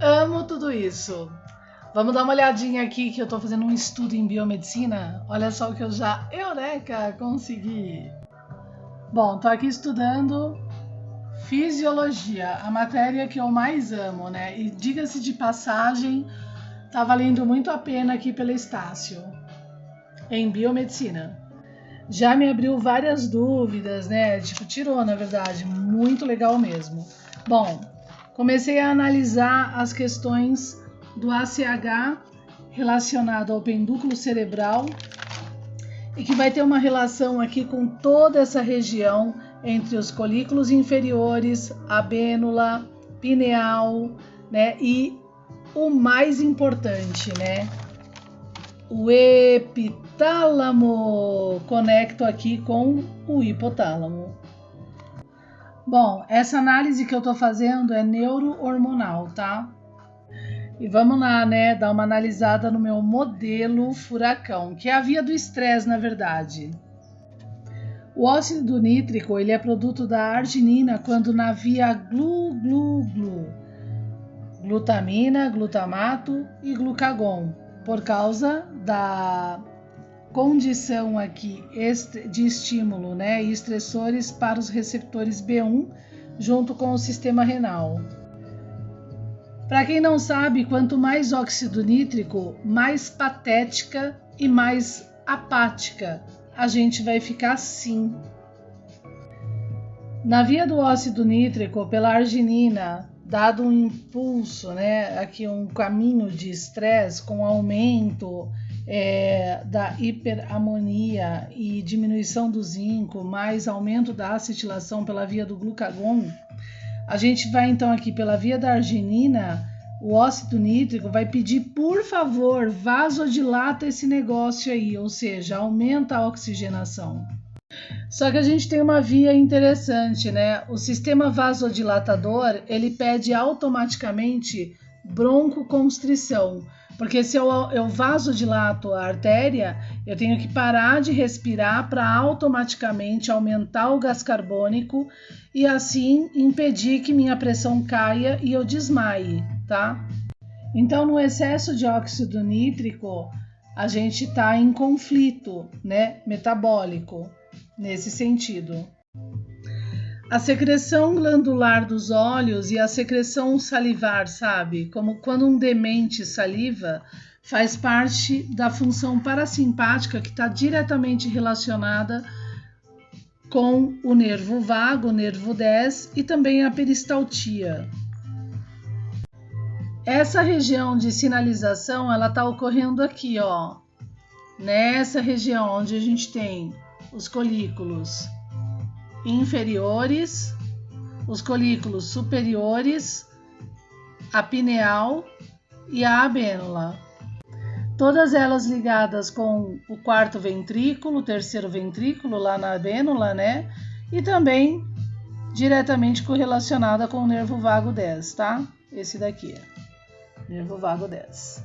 Amo tudo isso. Vamos dar uma olhadinha aqui que eu tô fazendo um estudo em biomedicina. Olha só o que eu já, eureka, consegui. Bom, tô aqui estudando fisiologia, a matéria que eu mais amo, né? E diga-se de passagem, tá valendo muito a pena aqui pela Estácio, em biomedicina. Já me abriu várias dúvidas, né? Tipo, tirou, na verdade, muito legal mesmo. Bom, comecei a analisar as questões do ACH relacionado ao pendúculo cerebral e que vai ter uma relação aqui com toda essa região entre os colículos inferiores, a abênula, pineal, né? E o mais importante, né? O epitálamo. Conecto aqui com o hipotálamo. Bom, essa análise que eu tô fazendo é neurohormonal, tá? E vamos lá, né, dar uma analisada no meu modelo furacão, que é a via do estresse, na verdade. O óxido nítrico, ele é produto da arginina quando na via glu-glu-glu, glutamina, glutamato e glucagon, por causa da condição aqui de estímulo, né, e estressores para os receptores B1 junto com o sistema renal. Para quem não sabe, quanto mais óxido nítrico, mais patética e mais apática a gente vai ficar assim. Na via do óxido nítrico, pela arginina, dado um impulso, né, aqui um caminho de estresse com aumento da hiperamonia e diminuição do zinco, mais aumento da acetilação pela via do glucagon, a gente vai então aqui pela via da arginina, o óxido nítrico vai pedir, por favor, vasodilata esse negócio aí, ou seja, aumenta a oxigenação. Só que a gente tem uma via interessante, né? O sistema vasodilatador, ele pede automaticamente broncoconstrição, porque se eu vasodilato a artéria, eu tenho que parar de respirar para automaticamente aumentar o gás carbônico e assim impedir que minha pressão caia e eu desmaie, tá? Então, no excesso de óxido nítrico, a gente está em conflito, né, metabólico, nesse sentido. A secreção glandular dos olhos e a secreção salivar, sabe? Como quando um demente saliva, faz parte da função parasimpática que está diretamente relacionada com o nervo vago, o nervo 10 e também a peristaltia. Essa região de sinalização, ela está ocorrendo aqui, ó, nessa região onde a gente tem os colículos inferiores, os colículos superiores, a pineal e a abênula. Todas elas ligadas com o quarto ventrículo, o terceiro ventrículo lá na abênula, né? E também diretamente correlacionada com o nervo vago 10, tá? Esse daqui, nervo vago 10.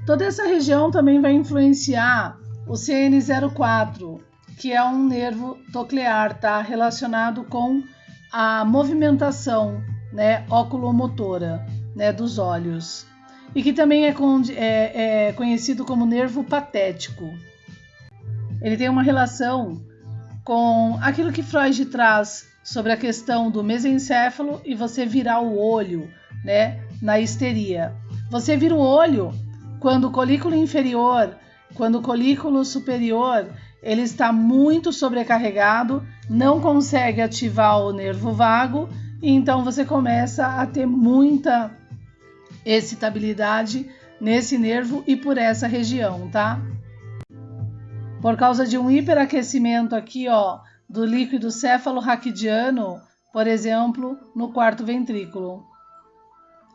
Toda essa região também vai influenciar o CN04, que é um nervo toclear, tá? Relacionado com a movimentação, né, oculomotora, né, dos olhos. E que também é conhecido como nervo patético. Ele tem uma relação com aquilo que Freud traz sobre a questão do mesencéfalo e você virar o olho, né, na histeria. Você vira o olho quando o colículo inferior, quando o colículo superior, ele está muito sobrecarregado, não consegue ativar o nervo vago, e então você começa a ter muita excitabilidade nesse nervo e por essa região, tá? Por causa de um hiperaquecimento aqui, ó, do líquido céfalo-raquidiano, por exemplo, no quarto ventrículo,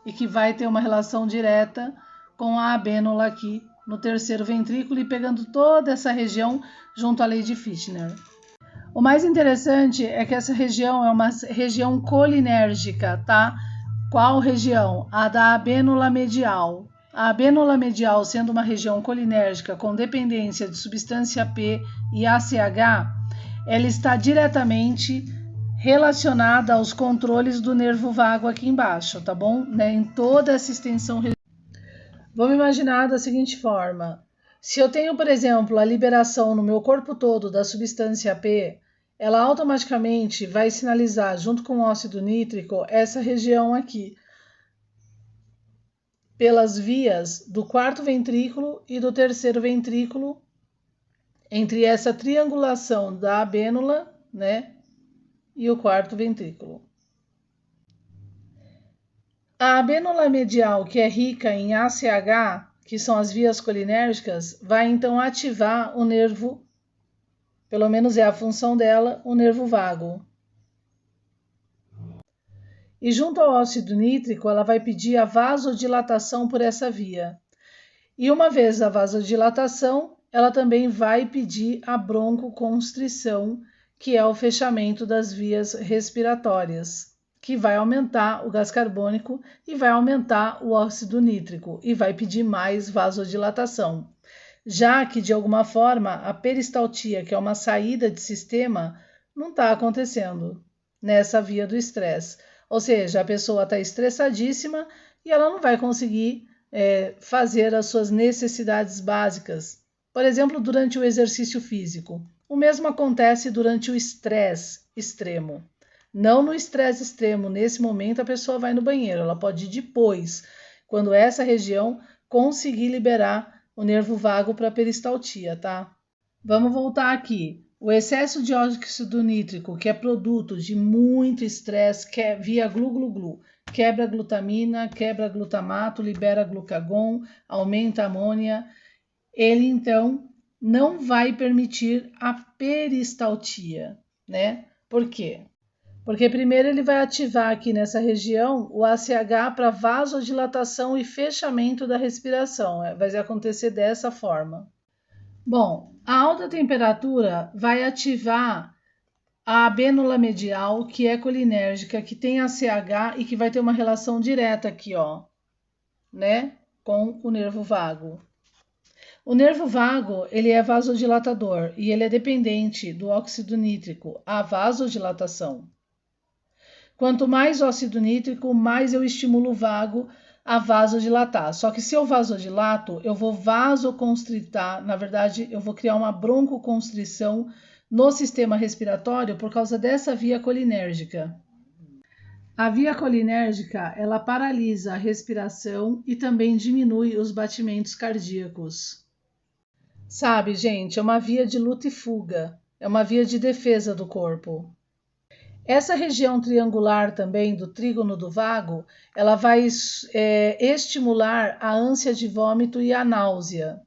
e que vai ter uma relação direta com a abênula aqui no terceiro ventrículo e pegando toda essa região junto à lei de Fichtner. O mais interessante é que essa região é uma região colinérgica, tá? Qual região? A da abênula medial. A abênula medial, sendo uma região colinérgica com dependência de substância P e ACH, ela está diretamente relacionada aos controles do nervo vago aqui embaixo, tá bom? Né? Em toda essa extensão. Vamos imaginar da seguinte forma: se eu tenho, por exemplo, a liberação no meu corpo todo da substância P, ela automaticamente vai sinalizar, junto com o óxido nítrico, essa região aqui, pelas vias do quarto ventrículo e do terceiro ventrículo, entre essa triangulação da abênula, né, e o quarto ventrículo. A abênula medial, que é rica em ACH, que são as vias colinérgicas, vai então ativar o nervo, pelo menos é a função dela, o nervo vago. E junto ao óxido nítrico, ela vai pedir a vasodilatação por essa via. E uma vez a vasodilatação, ela também vai pedir a broncoconstrição, que é o fechamento das vias respiratórias, que vai aumentar o gás carbônico e vai aumentar o óxido nítrico e vai pedir mais vasodilatação. Já que, de alguma forma, a peristaltia, que é uma saída de sistema, não está acontecendo nessa via do estresse. Ou seja, a pessoa está estressadíssima e ela não vai conseguir fazer as suas necessidades básicas. Por exemplo, durante o exercício físico. O mesmo acontece durante o estresse extremo. Não no estresse extremo, nesse momento a pessoa vai no banheiro, ela pode ir depois, quando essa região conseguir liberar o nervo vago para a peristaltia, tá? Vamos voltar aqui. O excesso de óxido nítrico, que é produto de muito estresse, que é via glu-glu-glu, quebra glutamina, quebra glutamato, libera glucagon, aumenta a amônia, ele então não vai permitir a peristaltia, né? Por quê? Porque primeiro ele vai ativar aqui nessa região o ACH para vasodilatação e fechamento da respiração. Vai acontecer dessa forma. Bom, a alta temperatura vai ativar a abênula medial, que é colinérgica, que tem ACH e que vai ter uma relação direta aqui, ó, né, com o nervo vago. O nervo vago, ele é vasodilatador e ele é dependente do óxido nítrico, a vasodilatação. Quanto mais óxido nítrico, mais eu estimulo o vago a vasodilatar. Só que se eu vasodilato, eu vou vasoconstritar, na verdade, eu vou criar uma broncoconstrição no sistema respiratório por causa dessa via colinérgica. A via colinérgica, ela paralisa a respiração e também diminui os batimentos cardíacos. Sabe, gente, é uma via de luta e fuga, é uma via de defesa do corpo. Essa região triangular também do trígono do vago, ela vai estimular a ânsia de vômito e a náusea,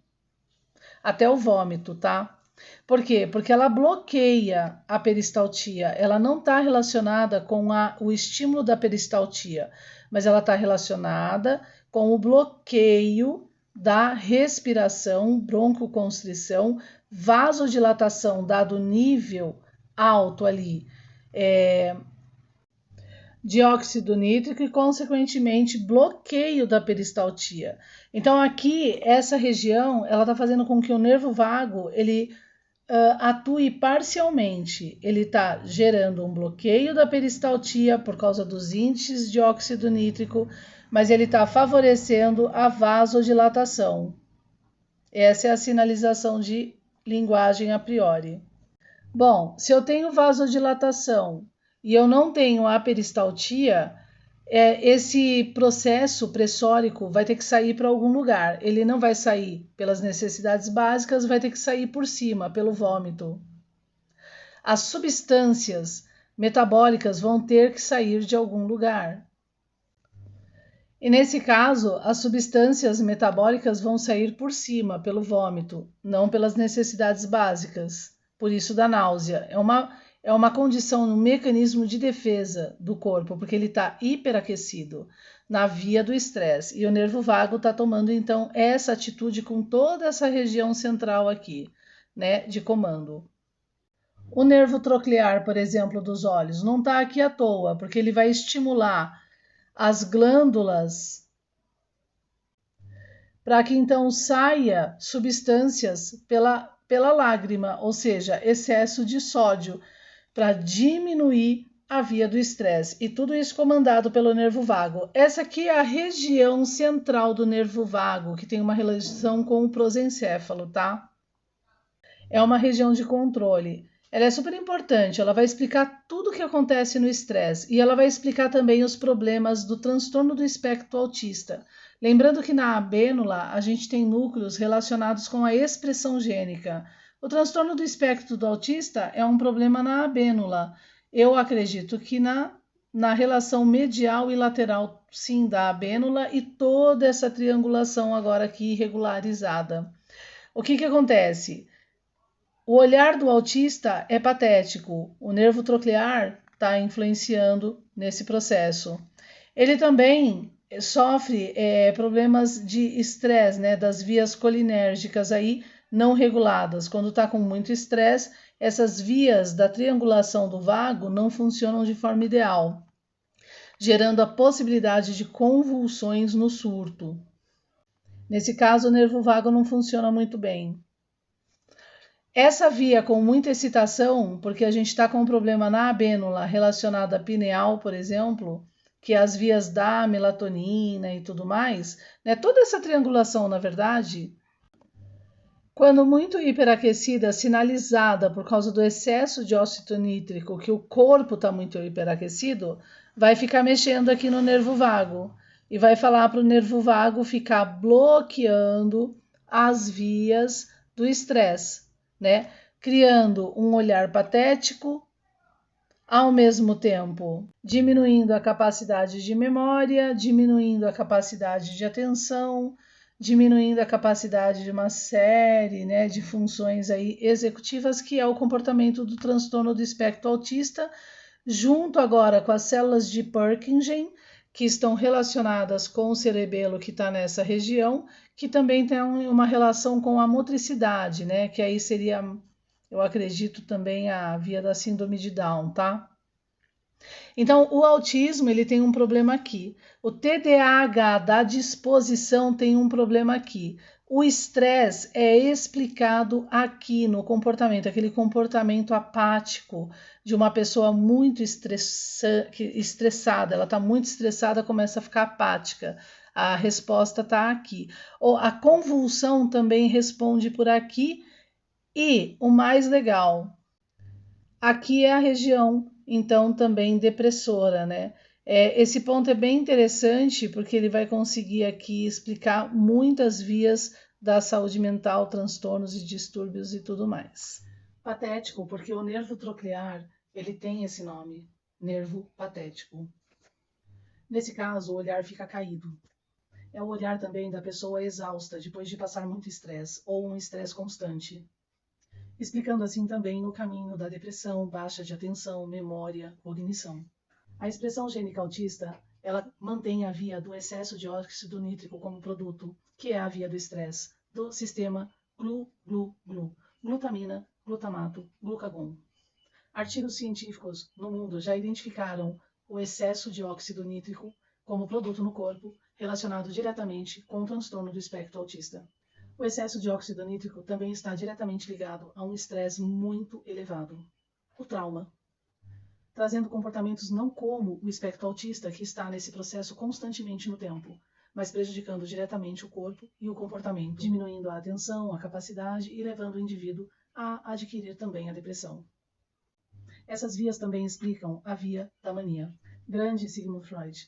até o vômito, tá? Por quê? Porque ela bloqueia a peristaltia, ela não está relacionada com o estímulo da peristaltia, mas ela está relacionada com o bloqueio da respiração, broncoconstrição, vasodilatação, dado o nível alto ali, dióxido nítrico e, consequentemente, bloqueio da peristaltia. Então, aqui, essa região, ela está fazendo com que o nervo vago, ele atue parcialmente. Ele está gerando um bloqueio da peristaltia por causa dos índices de óxido nítrico, mas ele está favorecendo a vasodilatação. Essa é a sinalização de linguagem a priori. Bom, se eu tenho vasodilatação e eu não tenho a peristaltia, esse processo pressórico vai ter que sair para algum lugar. Ele não vai sair pelas necessidades básicas, vai ter que sair por cima, pelo vômito. As substâncias metabólicas vão ter que sair de algum lugar. E nesse caso, as substâncias metabólicas vão sair por cima, pelo vômito, não pelas necessidades básicas. Por isso da náusea. É uma condição, um mecanismo de defesa do corpo, porque ele está hiperaquecido na via do estresse. E o nervo vago está tomando, então, essa atitude com toda essa região central aqui, né, de comando. O nervo troclear, por exemplo, dos olhos, não está aqui à toa, porque ele vai estimular as glândulas para que, então, saia substâncias pela lágrima, ou seja, excesso de sódio, para diminuir a via do estresse, e tudo isso comandado pelo nervo vago. Essa aqui é a região central do nervo vago, que tem uma relação com o prosencéfalo, tá? É uma região de controle. Ela é super importante, ela vai explicar tudo o que acontece no estresse e ela vai explicar também os problemas do transtorno do espectro autista. Lembrando que na abênula a gente tem núcleos relacionados com a expressão gênica. O transtorno do espectro do autista é um problema na abênula. Eu acredito que na relação medial e lateral, sim, da abênula e toda essa triangulação agora aqui regularizada. O que acontece? O olhar do autista é patético, o nervo troclear está influenciando nesse processo. Ele também sofre problemas de estresse, né, das vias colinérgicas aí não reguladas. Quando está com muito estresse, essas vias da triangulação do vago não funcionam de forma ideal, gerando a possibilidade de convulsões no surto. Nesse caso, o nervo vago não funciona muito bem. Essa via com muita excitação, porque a gente está com um problema na abênula relacionado à pineal, por exemplo, que é as vias da melatonina e tudo mais, né? Toda essa triangulação, na verdade, quando muito hiperaquecida, sinalizada por causa do excesso de óxido nítrico, que o corpo está muito hiperaquecido, vai ficar mexendo aqui no nervo vago e vai falar para o nervo vago ficar bloqueando as vias do estresse, né? Criando um olhar patético, ao mesmo tempo diminuindo a capacidade de memória, diminuindo a capacidade de atenção, diminuindo a capacidade de uma série, né, de funções aí executivas, que é o comportamento do transtorno do espectro autista, junto agora com as células de Purkinje, que estão relacionadas com o cerebelo que está nessa região, que também tem uma relação com a motricidade, né, que aí seria, eu acredito, também a via da síndrome de Down, tá? Então, o autismo, ele tem um problema aqui. O TDAH da disposição tem um problema aqui. O estresse é explicado aqui no comportamento, aquele comportamento apático de uma pessoa muito estressada. Ela está muito estressada, começa a ficar apática. A resposta está aqui. Ou a convulsão também responde por aqui. E o mais legal, aqui é a região, então, também depressora, né? Esse ponto é bem interessante porque ele vai conseguir aqui explicar muitas vias da saúde mental, transtornos e distúrbios e tudo mais. Patético, porque o nervo troclear, ele tem esse nome, nervo patético. Nesse caso, o olhar fica caído. É o olhar também da pessoa exausta depois de passar muito estresse ou um estresse constante, explicando assim também o caminho da depressão, baixa de atenção, memória, cognição. A expressão gênica autista, ela mantém a via do excesso de óxido nítrico como produto, que é a via do estresse, do sistema glu-glu-glu, glutamina, glutamato, glucagon. Artigos científicos no mundo já identificaram o excesso de óxido nítrico como produto no corpo relacionado diretamente com o transtorno do espectro autista. O excesso de óxido nítrico também está diretamente ligado a um estresse muito elevado, o trauma, trazendo comportamentos não como o espectro autista, que está nesse processo constantemente no tempo, mas prejudicando diretamente o corpo e o comportamento, diminuindo a atenção, a capacidade e levando o indivíduo a adquirir também a depressão. Essas vias também explicam a via da mania. Grande Sigmund Freud.